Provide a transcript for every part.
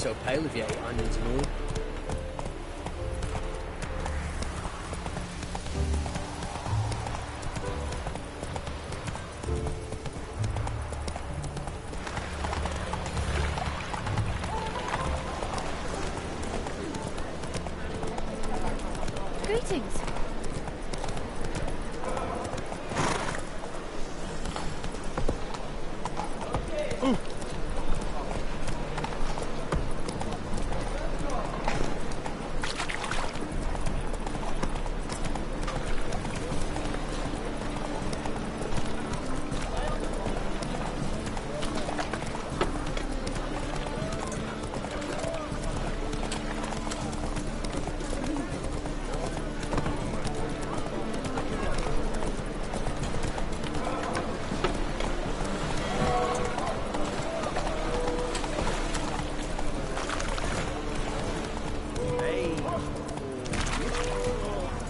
so pale if you ate onions and all. Greetings.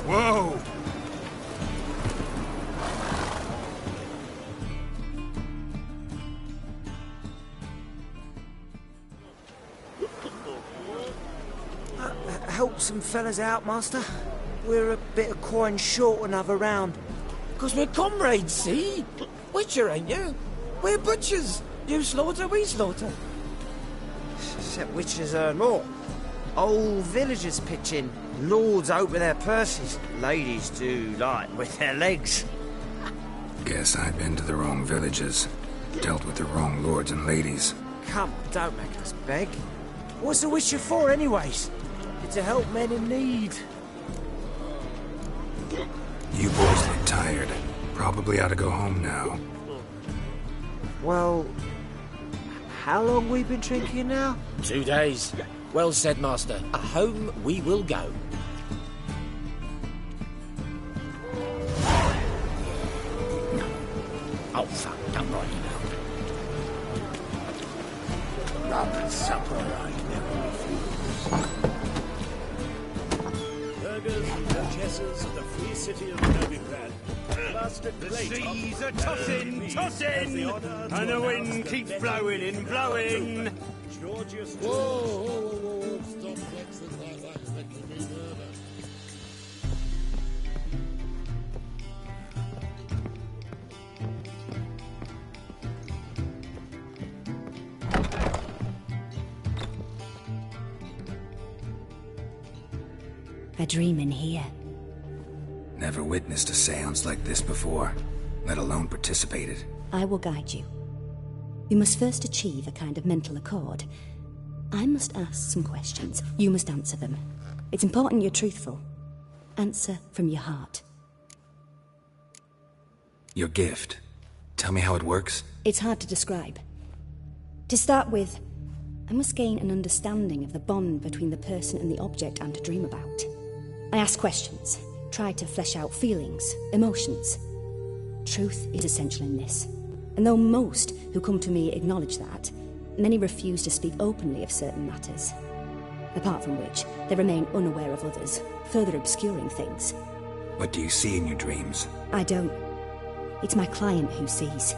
Whoa! Help some fellas out, Master. We're a bit of coin short another round. 'Cause we're comrades, see? Witcher, ain't you? We're butchers. You slaughter, we slaughter. Except witches earn more. Old villagers pitch in. Lords open their purses. Ladies do like with their legs. Guess I've been to the wrong villages. Dealt with the wrong lords and ladies. Come on, don't make us beg. What's a witcher for, anyways? It's to help men in need. You boys look tired. Probably ought to go home now. Well, how long we been drinking now? 2 days. Well said, Master. Home we will go. Oh, fuck, don't worry now. Rum and supper I never refuse. Burghers and duchesses of the free city of Novigrad. The seas are tossing, tossing, and the wind keeps blowing and blowing. Georgius. Whoa, stop flexing like that, it's making me nervous. A dream in here. Never witnessed a seance like this before, let alone participated. I will guide you. We must first achieve a kind of mental accord. I must ask some questions. You must answer them. It's important you're truthful. Answer from your heart. Your gift. Tell me how it works. It's hard to describe. To start with, I must gain an understanding of the bond between the person and the object I'm to dream about. I ask questions, try to flesh out feelings, emotions. Truth is essential in this. And though most who come to me acknowledge that, many refuse to speak openly of certain matters. Apart from which, they remain unaware of others, further obscuring things. What do you see in your dreams? I don't. It's my client who sees.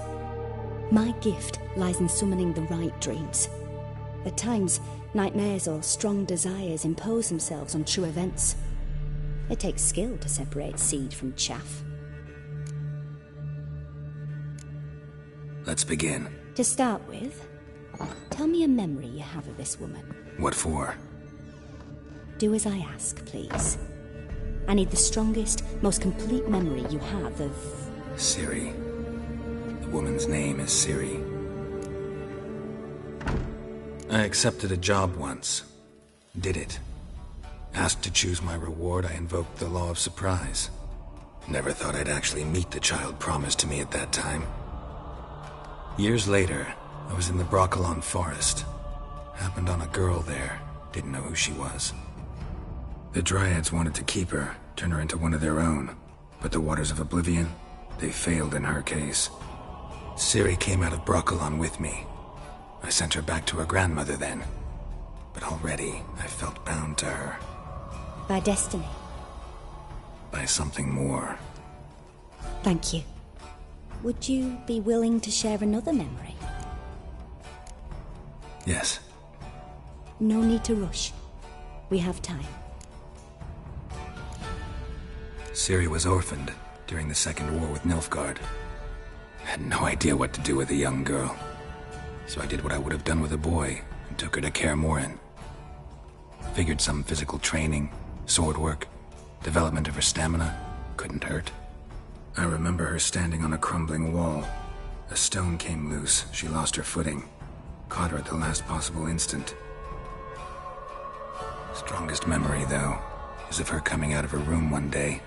My gift lies in summoning the right dreams. At times, nightmares or strong desires impose themselves on true events. It takes skill to separate seed from chaff. Let's begin. To start with, tell me a memory you have of this woman. What for? Do as I ask, please. I need the strongest, most complete memory you have of... Ciri. The woman's name is Ciri. I accepted a job once. Did it. Asked to choose my reward, I invoked the law of surprise. Never thought I'd actually meet the child promised to me at that time. Years later, I was in the Broccolon forest. Happened on a girl there. Didn't know who she was. The Dryads wanted to keep her, turn her into one of their own. But the Waters of Oblivion, they failed in her case. Ciri came out of Broccolon with me. I sent her back to her grandmother then. But already, I felt bound to her. By destiny. By something more. Thank you. Would you be willing to share another memory? Yes. No need to rush. We have time. Ciri was orphaned during the Second War with Nilfgaard. Had no idea what to do with a young girl. So I did what I would have done with a boy and took her to Kaer Morhen. Figured some physical training, sword work, development of her stamina couldn't hurt. I remember her standing on a crumbling wall. A stone came loose, she lost her footing. Caught her at the last possible instant. Strongest memory, though, is of her coming out of her room one day,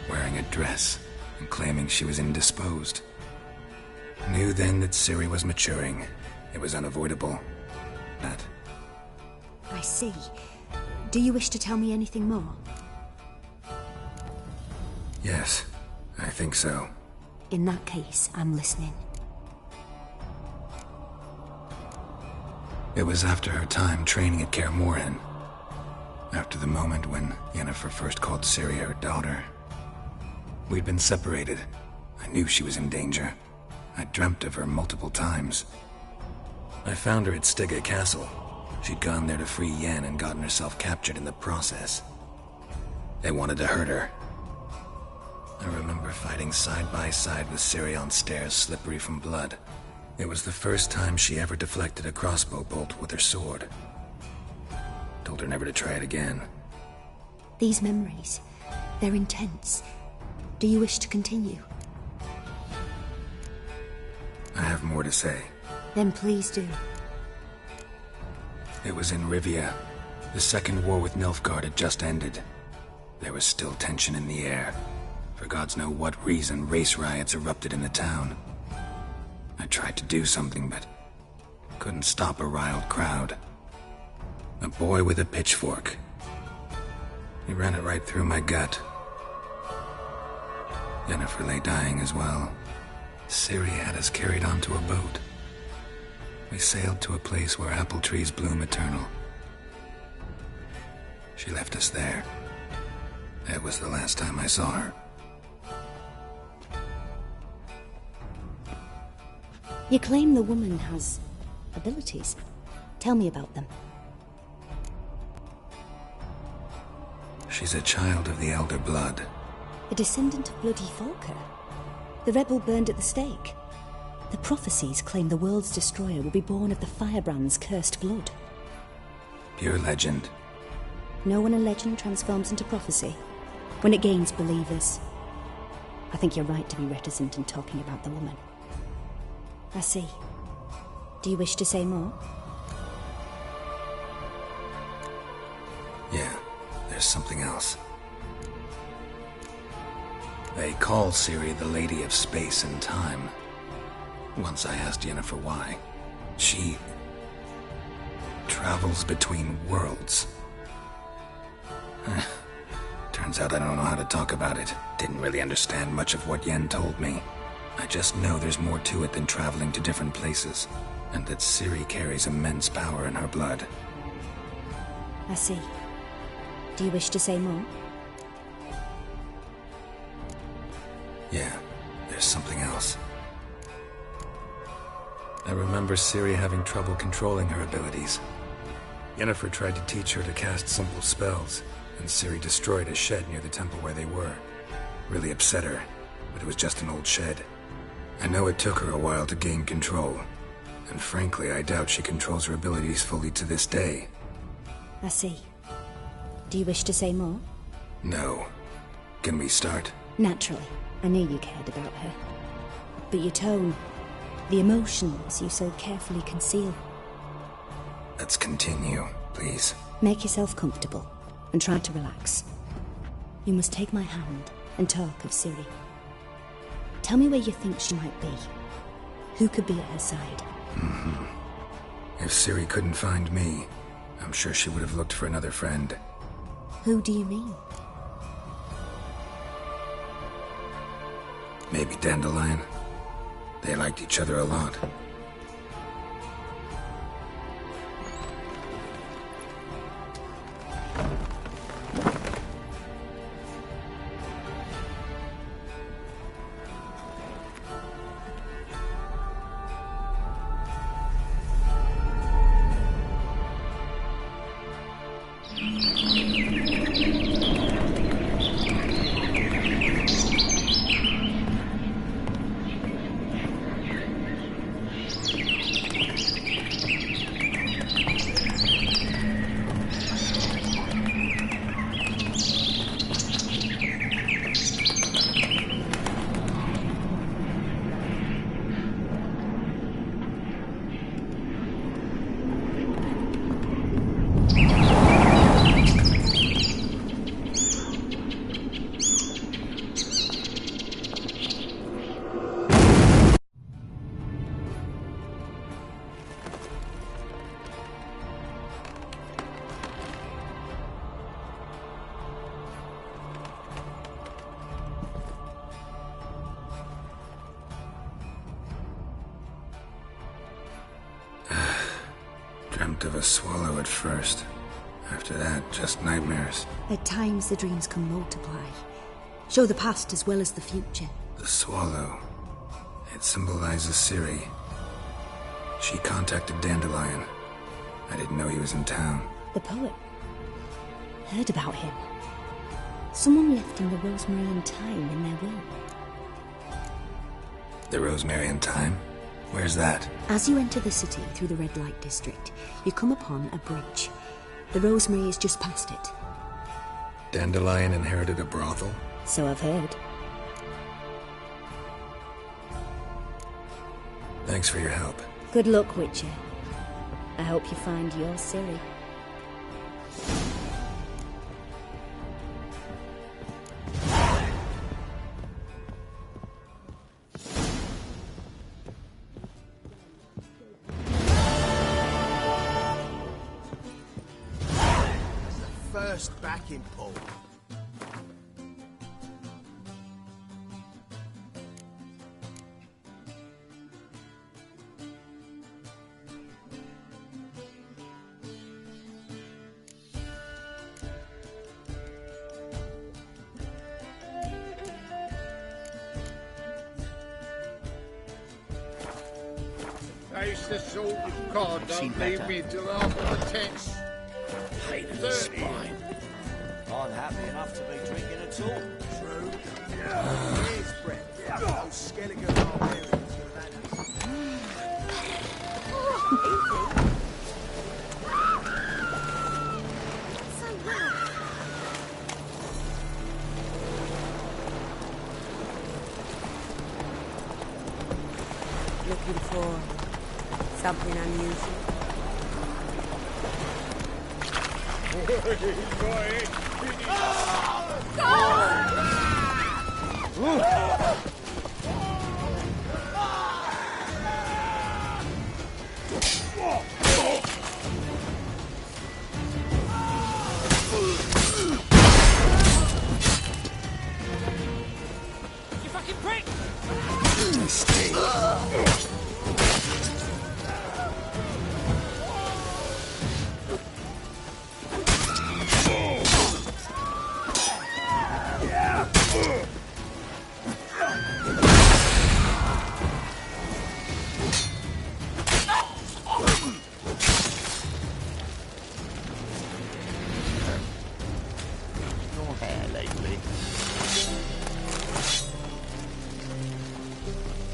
wearing a dress and claiming she was indisposed. Knew then that Ciri was maturing. It was unavoidable. That. I see. Do you wish to tell me anything more? Yes, I think so. In that case, I'm listening. It was after her time training at Kaer Morhen. After the moment when Yennefer first called Ciri her daughter. We'd been separated. I knew she was in danger. I dreamt of her multiple times. I found her at Stygga Castle. She'd gone there to free Yen and gotten herself captured in the process. They wanted to hurt her. I remember fighting side by side with Ciri on stairs slippery from blood. It was the first time she ever deflected a crossbow bolt with her sword. Told her never to try it again. These memories, they're intense. Do you wish to continue? I have more to say. Then please do. It was in Rivia. The Second War with Nilfgaard had just ended. There was still tension in the air. For gods know what reason, race riots erupted in the town. I tried to do something, but couldn't stop a riled crowd. A boy with a pitchfork. He ran it right through my gut. Yennefer lay dying as well. Ciri had us carried onto a boat. We sailed to a place where apple trees bloom eternal. She left us there. That was the last time I saw her. You claim the woman has abilities. Tell me about them. She's a child of the Elder Blood. A descendant of bloody Falker. The rebel burned at the stake. The prophecies claim the world's destroyer will be born of the firebrand's cursed blood. Pure legend. Know when a legend transforms into prophecy? When it gains believers. I think you're right to be reticent in talking about the woman. I see. Do you wish to say more? Yeah, there's something else. They call Ciri the Lady of Space and Time. Once I asked Yennefer why. She travels between worlds. Turns out I don't know how to talk about it. Didn't really understand much of what Yen told me. I just know there's more to it than traveling to different places, and that Ciri carries immense power in her blood. I see. Do you wish to say more? Yeah, there's something else. I remember Ciri having trouble controlling her abilities. Yennefer tried to teach her to cast simple spells, and Ciri destroyed a shed near the temple where they were. Really upset her, but it was just an old shed. I know it took her a while to gain control, and frankly, I doubt she controls her abilities fully to this day. I see. Do you wish to say more? No. Can we start? Naturally. I knew you cared about her. But your tone, the emotions you so carefully conceal. Let's continue, please. Make yourself comfortable, and try to relax. You must take my hand and talk of Ciri. Tell me where you think she might be. Who could be at her side? If Ciri couldn't find me, I'm sure she would have looked for another friend. Who do you mean? Maybe Dandelion. They liked each other a lot. Dreamt of a swallow at first. After that, just nightmares. At times, the dreams can multiply. Show the past as well as the future. The swallow. It symbolizes Ciri. She contacted Dandelion. I didn't know he was in town. The poet. Heard about him. Someone left him the rosemary and thyme in their will. The rosemary and thyme? Where's that? As you enter the city through the red light district, you come upon a bridge. The rosemary is just past it. Dandelion inherited a brothel? So I've heard. Thanks for your help. Good luck, Witcher. I hope you find your Ciri. First backing pull. Taste the salt. God, don't leave me till after the tents. Pain in the spine. I'm happy enough to be drinking at all. True. Here's Brett. Those skeleton barbarians with that. Looking for something unusual? You fucking prick! Your hair lately.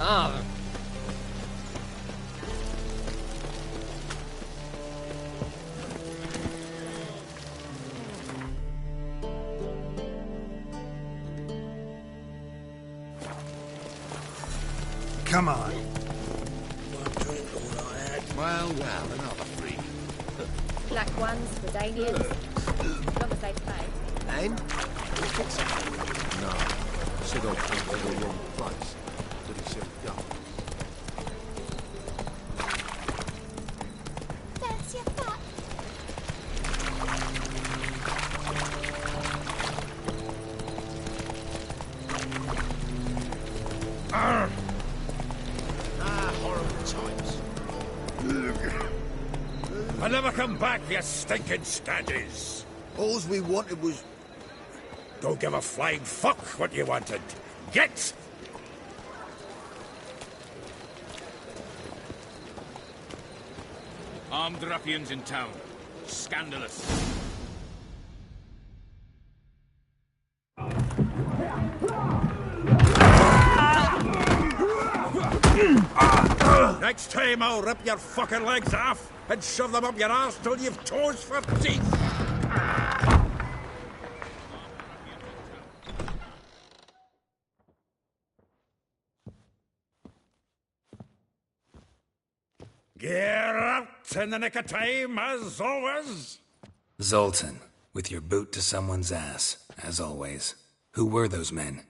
Ah. Come on. One drink all I had. Well, another freak. Black ones for Danians. As long as they pay. And? You fix it? No, said I'd come to the wrong place. But he said go. Fancy a fuck? Horrible times. I never come back, you stinking scaddies. All we wanted was... Don't give a flying fuck what you wanted. Get! Armed ruffians in town. Scandalous. Next time I'll rip your fucking legs off and shove them up your arse till you've toes for teeth. Get out in the nick of time, as always. Zoltan, with your boot to someone's ass, as always. Who were those men?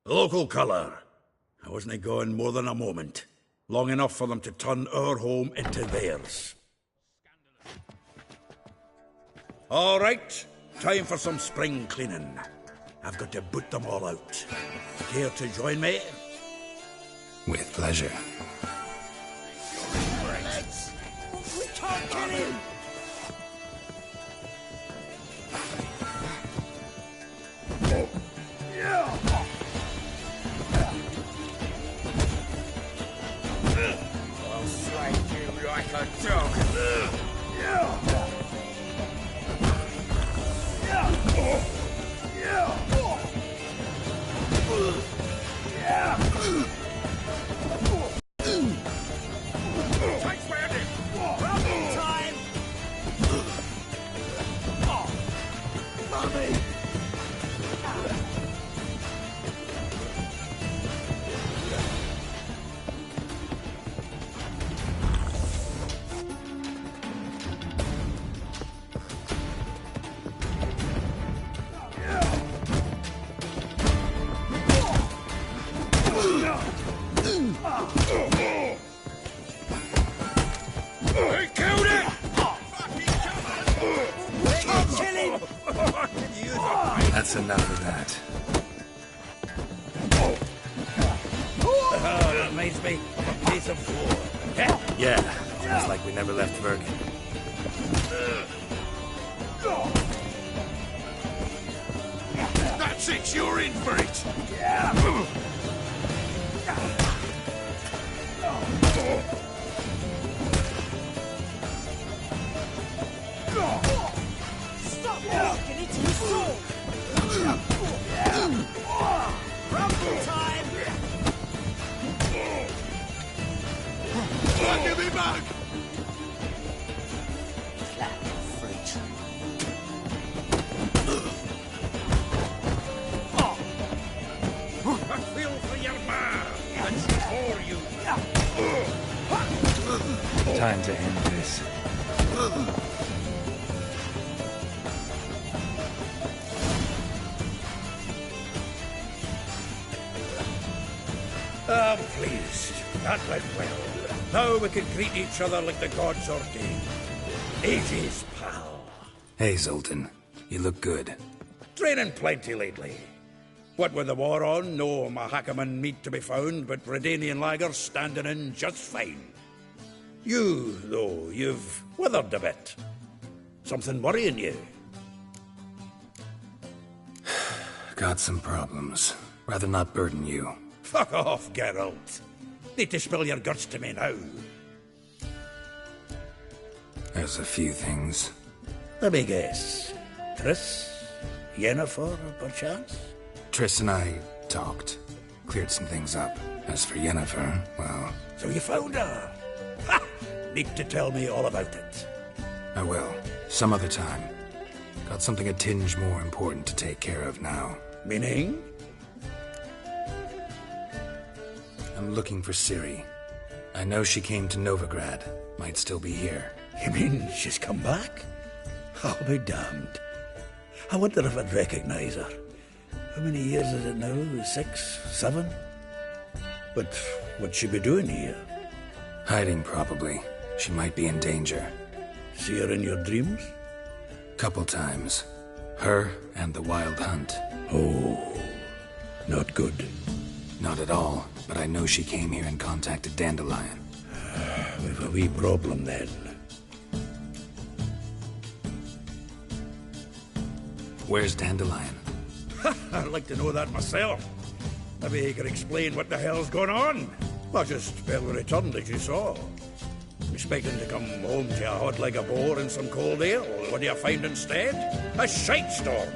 Local colour. I wasn't going more than a moment. Long enough for them to turn our home into theirs. All right, time for some spring cleaning. I've got to boot them all out. Care to join me? With pleasure. We can't get in! like a dog. That's enough of that. That reminds me of a piece of floor. Yeah, sounds like we never left Bergen. That's it, you're in for it! Stop walking into your soul! Rumble time! Give me back! I feel for your man that's for you. Time to end this. I'm pleased. That went well. Now we can greet each other like the gods ordained. Ages, pal. Hey, Zoltan. You look good. Training plenty lately. What with the war on, no Mahakaman meat to be found, but Redanian lagers standing in just fine. You, though, you've withered a bit. Something worrying you? Got some problems. Rather not burden you. Fuck off, Geralt. Need to spill your guts to me now. There's a few things. Let me guess. Triss? Yennefer, perchance? Triss and I talked. Cleared some things up. As for Yennefer, well... So you found her? Ha! Need to tell me all about it. I will. Some other time. Got something a tinge more important to take care of now. Meaning? I'm looking for Ciri. I know she came to Novigrad. Might still be here. You mean she's come back? I'll be damned. I wonder if I'd recognize her. How many years is it now? 6? 7? But what'd she be doing here? Hiding, probably. She might be in danger. See her in your dreams? Couple times. Her and the Wild Hunt. Oh, not good. Not at all, but I know she came here and contacted Dandelion. We've a wee problem then. Where's Dandelion? I'd like to know that myself. Maybe he could explain what the hell's going on. Not just well returned as you saw. Expecting to come home to a hot like a boar and some cold ale. What do you find instead? A shite storm.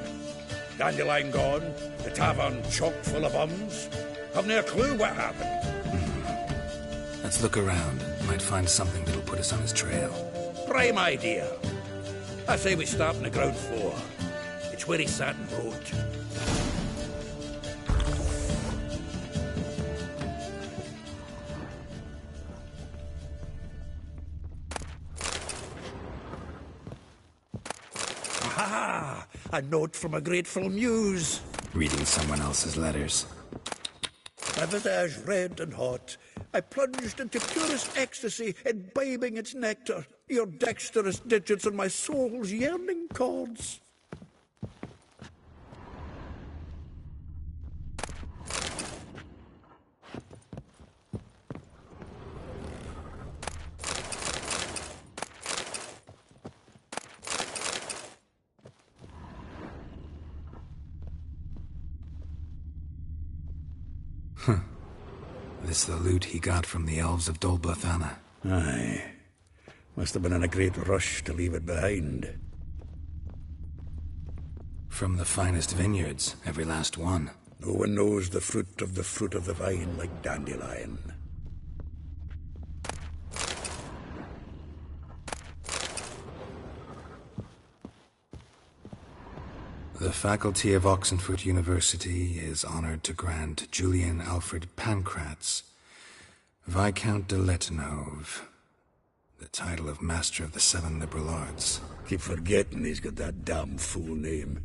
Dandelion gone, the tavern chock full of bums. Haven't a clue what happened. Let's look around. Might find something that'll put us on his trail. Prime idea. I say we start on the ground floor. It's where he sat and wrote. Aha! A note from a grateful muse. Reading someone else's letters. My visage red and hot, I plunged into purest ecstasy, imbibing its nectar, your dexterous digits on my soul's yearning chords. This the loot he got from the elves of Dol Blathanna. Aye. Must have been in a great rush to leave it behind. From the finest vineyards, every last one. No one knows the fruit of the vine like Dandelion. The faculty of Oxenford University is honored to grant Julian Alfred Pancratz, Viscount de Letenhove, the title of Master of the Seven Liberal Arts. Keep forgetting he's got that damn fool name.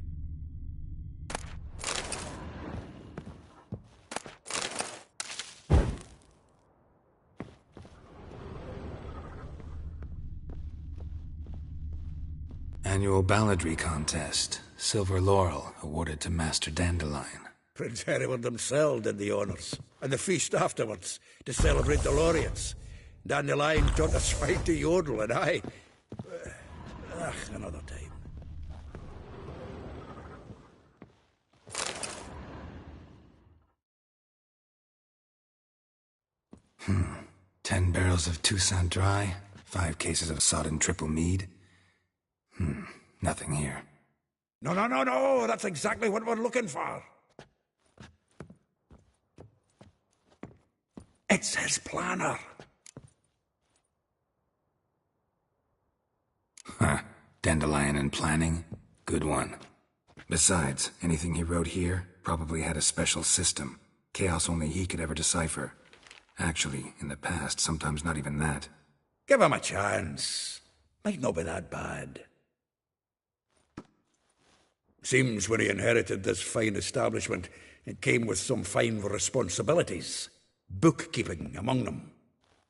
Annual balladry contest. Silver Laurel awarded to Master Dandelion. Prince Hereward himself did the honours, and the feast afterwards, to celebrate the laureates. Dandelion taught us fight to yodel, and I... another time. 10 barrels of Toussaint Dry, 5 cases of sodden triple mead. Nothing here. No, that's exactly what we're looking for. It's his planner. Dandelion and planning? Good one. Besides, anything he wrote here probably had a special system. Chaos only he could ever decipher. Actually, in the past, sometimes not even that. Give him a chance. Might not be that bad. Seems when he inherited this fine establishment, it came with some fine responsibilities. Bookkeeping among them.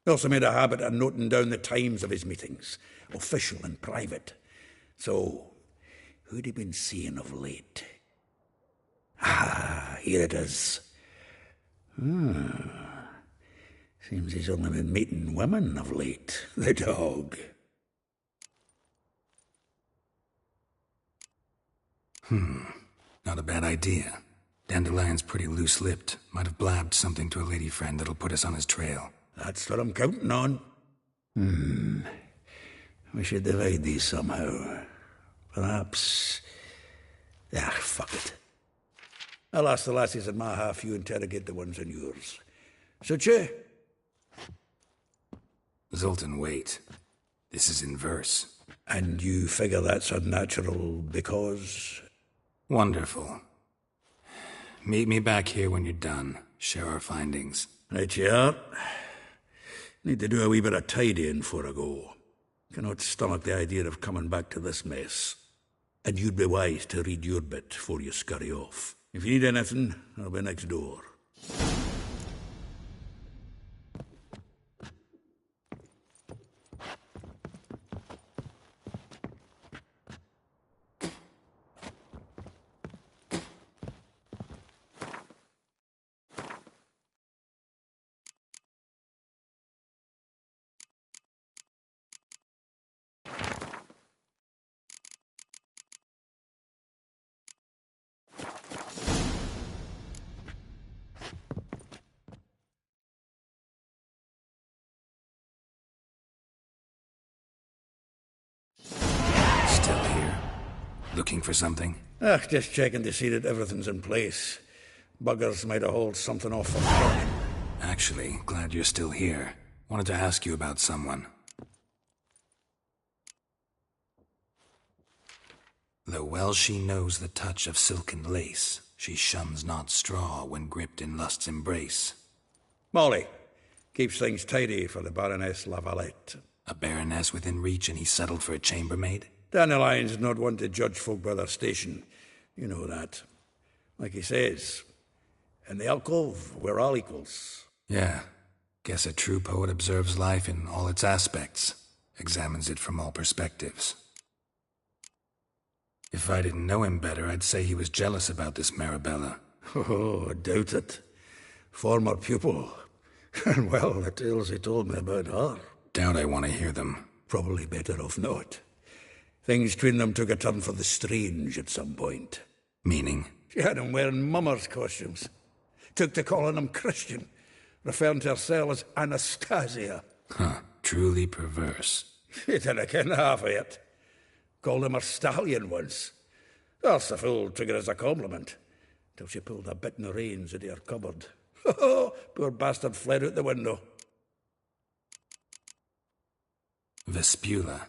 He also made a habit of noting down the times of his meetings, official and private. So, who'd he been seeing of late? Here it is. Seems he's only been meeting women of late. The dog. Not a bad idea. Dandelion's pretty loose-lipped. Might have blabbed something to a lady friend that'll put us on his trail. That's what I'm counting on. We should divide these somehow. Perhaps... fuck it. I'll ask the lassies in my half, you interrogate the ones in yours. Suit you? Zoltan, wait. This is in verse. And you figure that's unnatural because... Wonderful. Meet me back here when you're done. Share our findings. Right you are. Need to do a wee bit of tidying before I go. Cannot stomach the idea of coming back to this mess. And you'd be wise to read your bit before you scurry off. If you need anything, I'll be next door. Looking for something? Just checking to see that everything's in place. Buggers might have hauled something off from the... Actually, glad you're still here. Wanted to ask you about someone. Though well she knows the touch of silken lace, she shuns not straw when gripped in lust's embrace. Molly. Keeps things tidy for the Baroness Lavalette. A baroness within reach and he settled for a chambermaid? Dandelion's not one to judge folk by their station. You know that. Like he says, in the alcove, we're all equals. Yeah. Guess a true poet observes life in all its aspects, examines it from all perspectives. If I didn't know him better, I'd say he was jealous about this Marabella. Oh, I doubt it. Former pupil. And well, the tales he told me about her. Doubt I want to hear them. Probably better off not. Things between them took a turn for the strange at some point. Meaning? She had him wearing mummers' costumes. Took to calling him Christian, referring to herself as Anastasia. Truly perverse. You didn't ken half of it. Called him a stallion once. That's the fool took it as a compliment, till she pulled a bit in the reins into her cupboard. Poor bastard fled out the window. Vespula.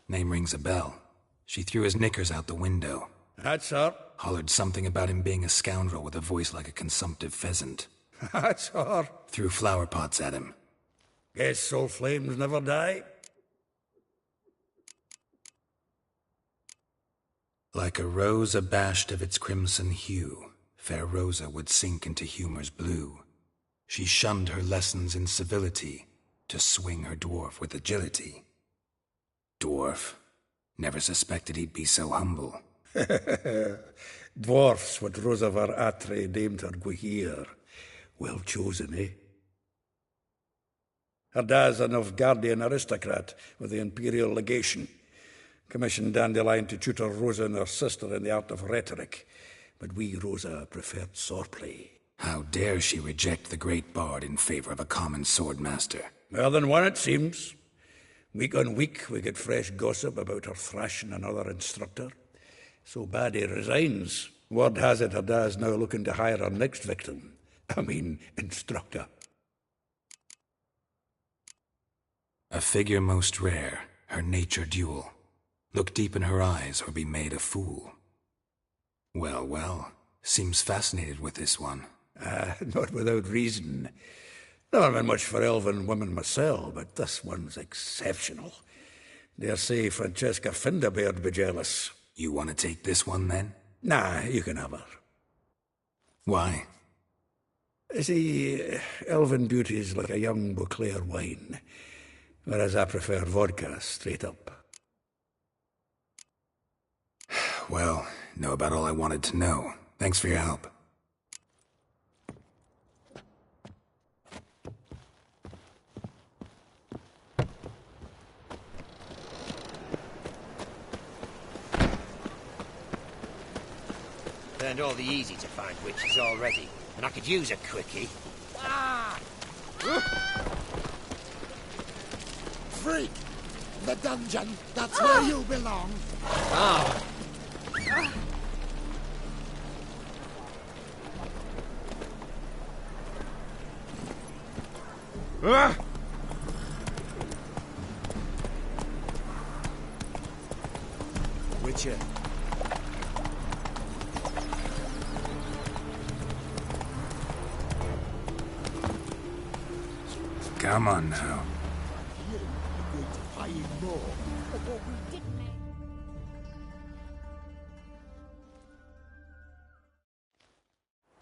Name rings a bell. She threw his knickers out the window. That's her. Hollered something about him being a scoundrel with a voice like a consumptive pheasant. That's her. Threw flower pots at him. Guess soul flames never die. Like a rose abashed of its crimson hue, fair Rosa would sink into humor's blue. She shunned her lessons in civility, to swing her dwarf with agility. Dwarf. Never suspected he'd be so humble. Dwarfs what Rosa var Atre deemed her Guihir. Well chosen, eh? Her dad's a Novgardian aristocrat with the Imperial Legation. Commissioned Dandelion to tutor Rosa and her sister in the art of rhetoric. But we, Rosa, preferred swordplay. How dare she reject the great bard in favor of a common swordmaster? More than one, it seems. Week on week, we get fresh gossip about her thrashing another instructor. So bad he resigns. Word has it her dad's now looking to hire her next victim. Instructor. A figure most rare, her nature dual. Look deep in her eyes or be made a fool. Well, well, seems fascinated with this one. Not without reason. Never been much for elven women myself, but this one's exceptional. Dare say Francesca Finderbeard be jealous. You want to take this one, then? Nah, you can have her. Why? See, elven beauty's like a young Beauclair wine, whereas I prefer vodka straight up. Well, know about all I wanted to know. Thanks for your help. Learned all the easy-to-find witches already, and I could use a quickie. Freak! The dungeon, that's where you belong. Oh. Witcher. Come on now. You are going to pay him more.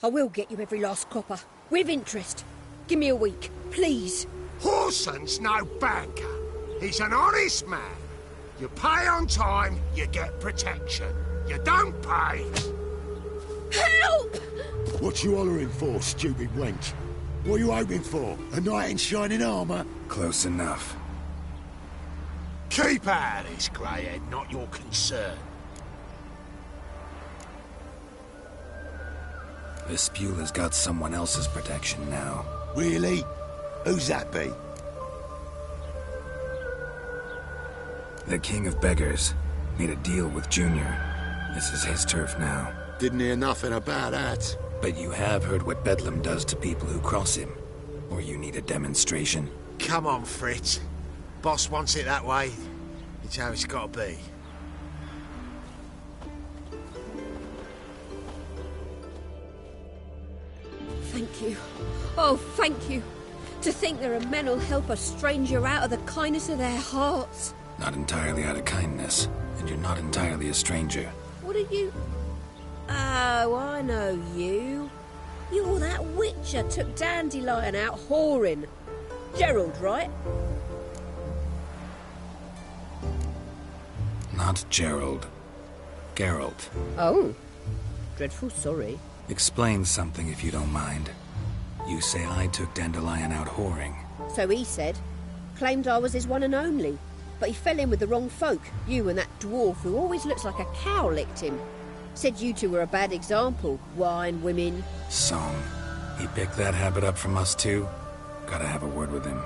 I will get you every last copper, with interest. Give me a week, please. Horson's no banker. He's an honest man. You pay on time, you get protection. You don't pay... Help! What you hollering for, stupid wench? What are you hoping for? A knight in shining armour? Close enough. Keep out of this, greyhead, not your concern. Vespula's got someone else's protection now. Really? Who's that be? The King of Beggars made a deal with Junior. This is his turf now. Didn't hear nothing about that. But you have heard what Bedlam does to people who cross him. Or you need a demonstration? Come on, Fritz. Boss wants it that way. It's how it's got to be. Thank you. Oh, thank you. To think there are men who'll help a stranger out of the kindness of their hearts. Not entirely out of kindness, and you're not entirely a stranger. What are you... Oh, I know you. You're that witcher took Dandelion out whoring. Gerald, right? Not Gerald. Geralt. Oh. Dreadful sorry. Explain something if you don't mind. You say I took Dandelion out whoring. So he said. Claimed I was his one and only. But he fell in with the wrong folk. You and that dwarf who always looks like a cow licked him. Said you two were a bad example. Wine, women. Song. He picked that habit up from us too? Gotta have a word with him.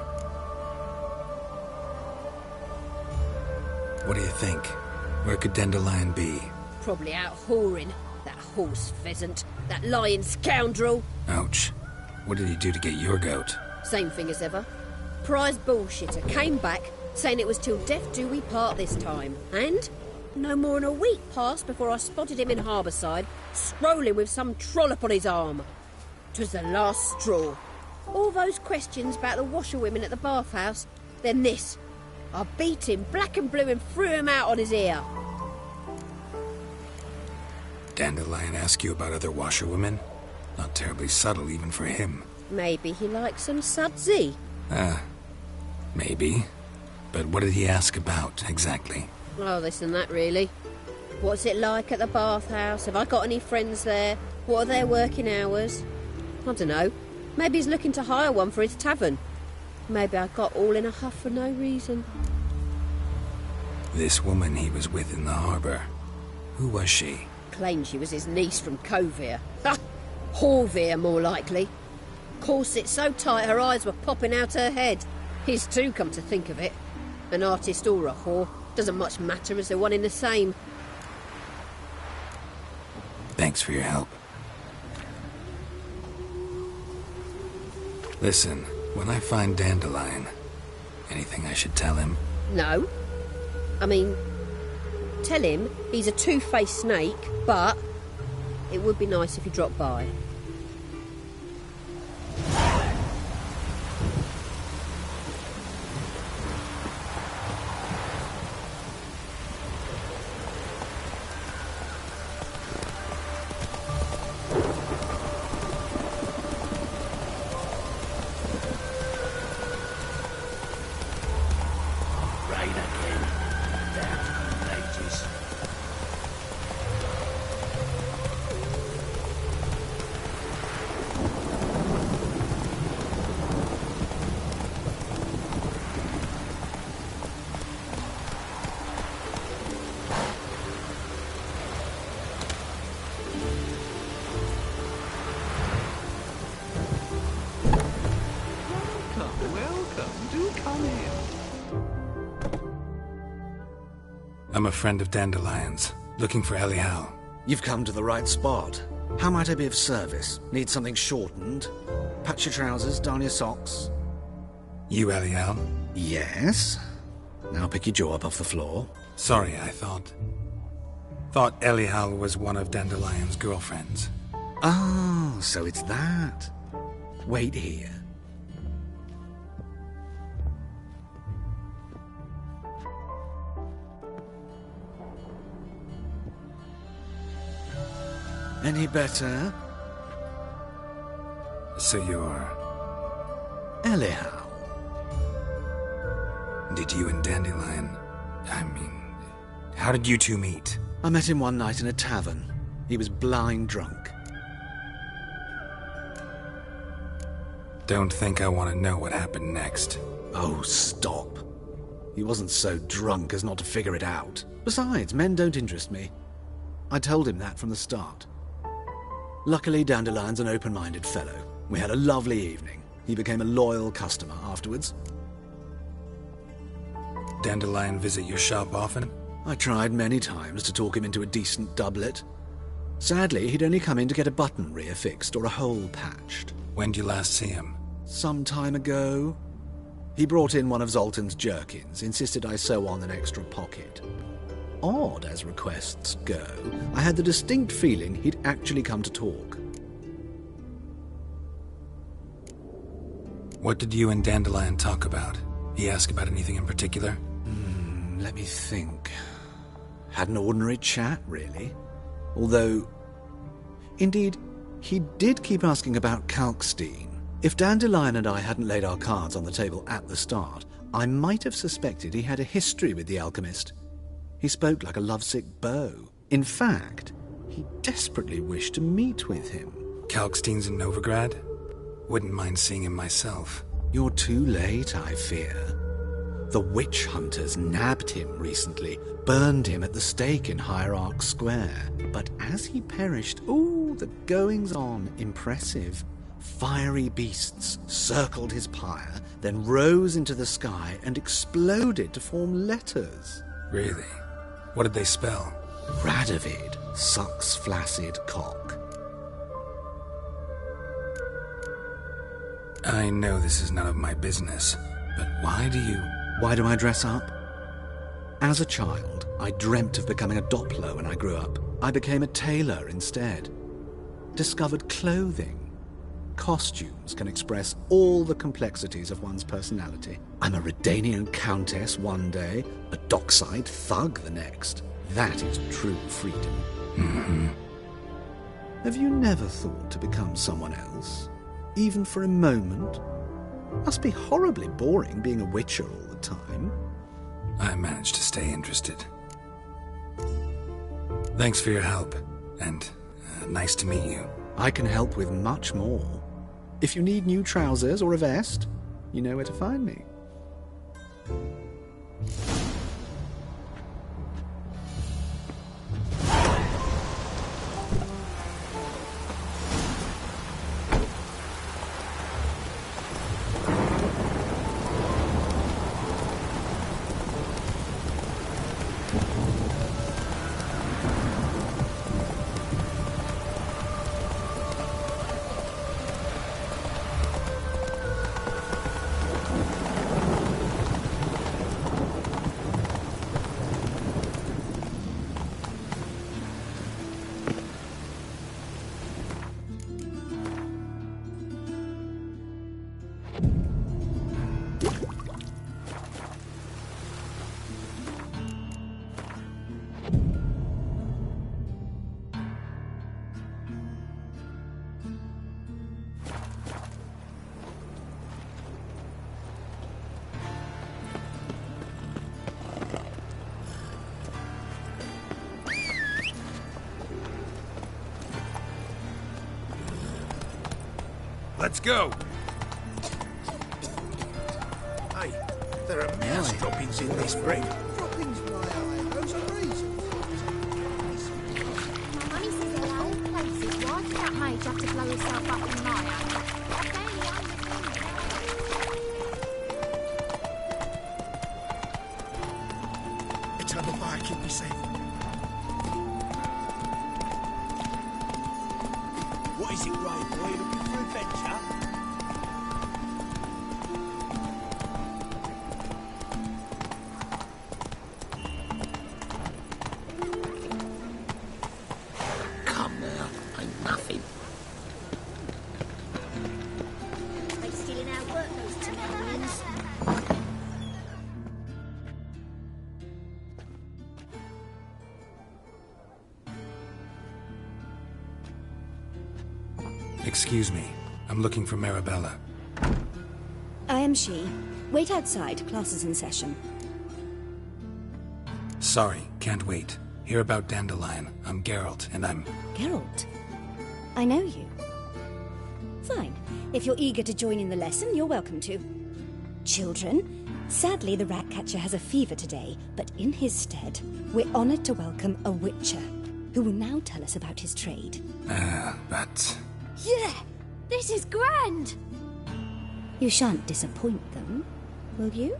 What do you think? Where could Dandelion be? Probably out whoring. That horse pheasant. That lying scoundrel. Ouch. What did he do to get your goat? Same thing as ever. Prize bullshitter came back, saying it was till death do we part this time. And no more than a week passed before I spotted him in Harbourside, strolling with some trollop on his arm. 'Twas the last straw. All those questions about the washerwomen at the bathhouse, then this. I beat him black and blue and threw him out on his ear. Dandelion ask you about other washerwomen? Not terribly subtle even for him. Maybe he likes some sudsy. Maybe. But what did he ask about, exactly? Oh, this and that, really. What's it like at the bathhouse? Have I got any friends there? What are their working hours? I don't know. Maybe he's looking to hire one for his tavern. Maybe I got all in a huff for no reason. This woman he was with in the harbour. Who was she? Claimed she was his niece from Covere. Ha! Horvere, more likely. Corset so tight her eyes were popping out her head. His too, come to think of it. An artist or a whore. Doesn't much matter as they're one in the same. Thanks for your help. Listen, when I find Dandelion, anything I should tell him? No. I mean, tell him he's a two-faced snake, but it would be nice if he dropped by. I'm a friend of Dandelion's, looking for Elial. You've come to the right spot. How might I be of service? Need something shortened? Patch your trousers, darn your socks. You Elial? Yes. Now pick your jaw up off the floor. Sorry, I thought Elial was one of Dandelion's girlfriends. Oh, so it's that. Wait here. Any better? So you're... Elial. Did you and Dandelion... how did you two meet? I met him one night in a tavern. He was blind drunk. Don't think I want to know what happened next. Oh, stop. He wasn't so drunk as not to figure it out. Besides, men don't interest me. I told him that from the start. Luckily, Dandelion's an open-minded fellow. We had a lovely evening. He became a loyal customer afterwards. Dandelion visit your shop often? I tried many times to talk him into a decent doublet. Sadly, he'd only come in to get a button reaffixed or a hole patched. When did you last see him? Some time ago. He brought in one of Zoltan's jerkins, insisted I sew on an extra pocket. Odd as requests go, I had the distinct feeling he'd actually come to talk. What did you and Dandelion talk about? He ask about anything in particular? Let me think. Had an ordinary chat, really. Although, indeed, he did keep asking about Kalkstein. If Dandelion and I hadn't laid our cards on the table at the start, I might have suspected he had a history with the alchemist. He spoke like a lovesick beau. In fact, he desperately wished to meet with him. Kalkstein's in Novigrad? Wouldn't mind seeing him myself. You're too late, I fear. The witch hunters nabbed him recently, burned him at the stake in Hierarch Square. But as he perished, the goings-on impressive. Fiery beasts circled his pyre, then rose into the sky and exploded to form letters. Really? What did they spell? Radovid sucks flaccid cock. I know this is none of my business, but why do I dress up? As a child, I dreamt of becoming a Doppler when I grew up. I became a tailor instead. Discovered clothing. Costumes can express all the complexities of one's personality. I'm a Redanian countess one day, a dockside thug the next. That is true freedom. Mm-hmm. Have you never thought to become someone else? Even for a moment? Must be horribly boring being a witcher all the time. I managed to stay interested. Thanks for your help, and nice to meet you. I can help with much more. If you need new trousers or a vest, you know where to find me. Let's go. Hey, there are mouse droppings in this brick. Droppings, my those are reasons. My mummy says they're all places. Why did that mage have to blow himself up in Maya? I barely understand. It's on the fire, keep me safe. What is it, Ray boy? Looking for adventure? Come now, ain't nothing. They stealing our work, those Tamarians. Excuse me. I'm looking for Marabella. I am she. Wait outside. Class is in session. Sorry, can't wait. Hear about Dandelion. I'm Geralt, and I'm... Geralt? I know you. Fine. If you're eager to join in the lesson, you're welcome to. Children, sadly the Ratcatcher has a fever today, but in his stead, we're honoured to welcome a Witcher, who will now tell us about his trade. But... Yeah, this is grand. You shan't disappoint them, will you?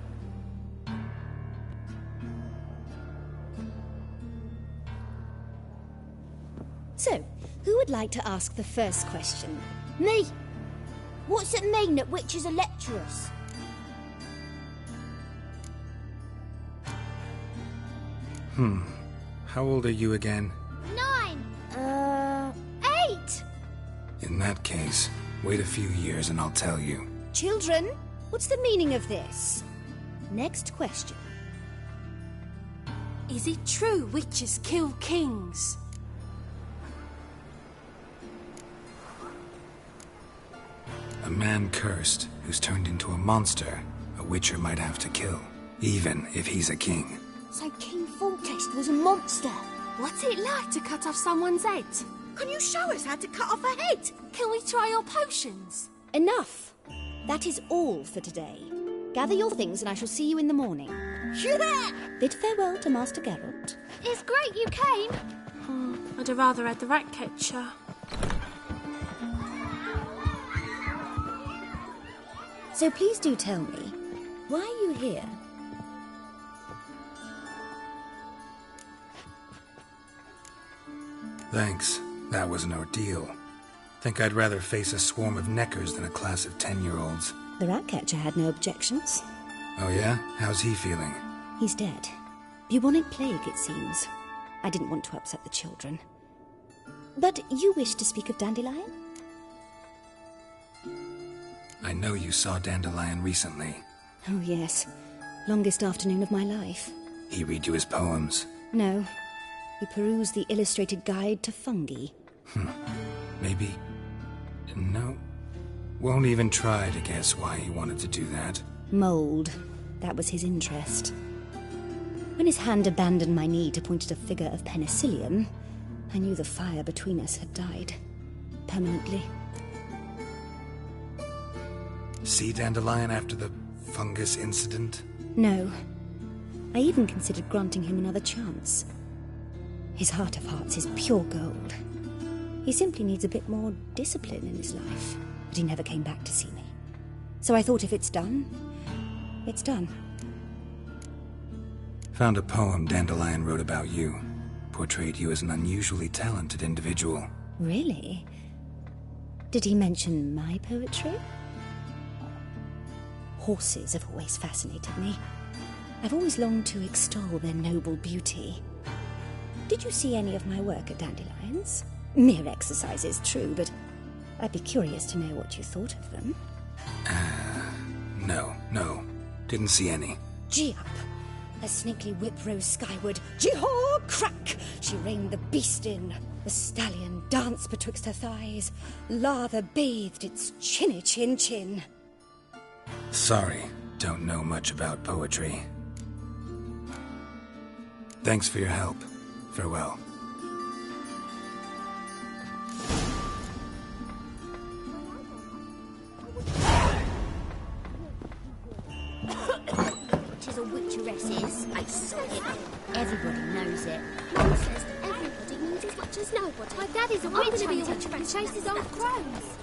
So, who would like to ask the first question? Me. What's it mean that witches are lecturers? How old are you again? 9. 8. In that case, wait a few years and I'll tell you. Children, what's the meaning of this? Next question. Is it true witches kill kings? A man cursed who's turned into a monster, a witcher might have to kill, even if he's a king. So King Foltest was a monster. What's it like to cut off someone's head? Can you show us how to cut off a head? Can we try your potions? Enough. That is all for today. Gather your things and I shall see you in the morning. Yeah! Bid farewell to Master Geralt. It's great you came. Oh, I'd have rather had the Ratcatcher. So please do tell me, why are you here? Thanks. That was an ordeal. Think I'd rather face a swarm of neckers than a class of 10-year-olds. The Ratcatcher had no objections. Oh yeah? How's he feeling? He's dead. Bubonic plague, it seems. I didn't want to upset the children. But you wish to speak of Dandelion? I know you saw Dandelion recently. Oh, yes. Longest afternoon of my life. He read you his poems? No. He perused the illustrated guide to fungi. Maybe... No. Won't even try to guess why he wanted to do that. Mold. That was his interest. When his hand abandoned my knee to point at a figure of penicillium, I knew the fire between us had died. Permanently. See Dandelion after the fungus incident? No. I even considered granting him another chance. His heart of hearts is pure gold. He simply needs a bit more discipline in his life. But he never came back to see me. So I thought if it's done, it's done. Found a poem Dandelion wrote about you. Portrayed you as an unusually talented individual. Really? Did he mention my poetry? Horses have always fascinated me. I've always longed to extol their noble beauty. Did you see any of my work at Dandelion's? Mere exercises, true, but I'd be curious to know what you thought of them. No. Didn't see any. Gee up! A snaky whip rose skyward. Gee-haw! Crack! She reined the beast in. The stallion danced betwixt her thighs. Lather bathed its chinny chin. Sorry, don't know much about poetry. Thanks for your help. Farewell. She's a witcheress is. I saw it. Everybody knows it. Mum says everybody means as much as nobody. My daddy's a witch hunter who chases old crows.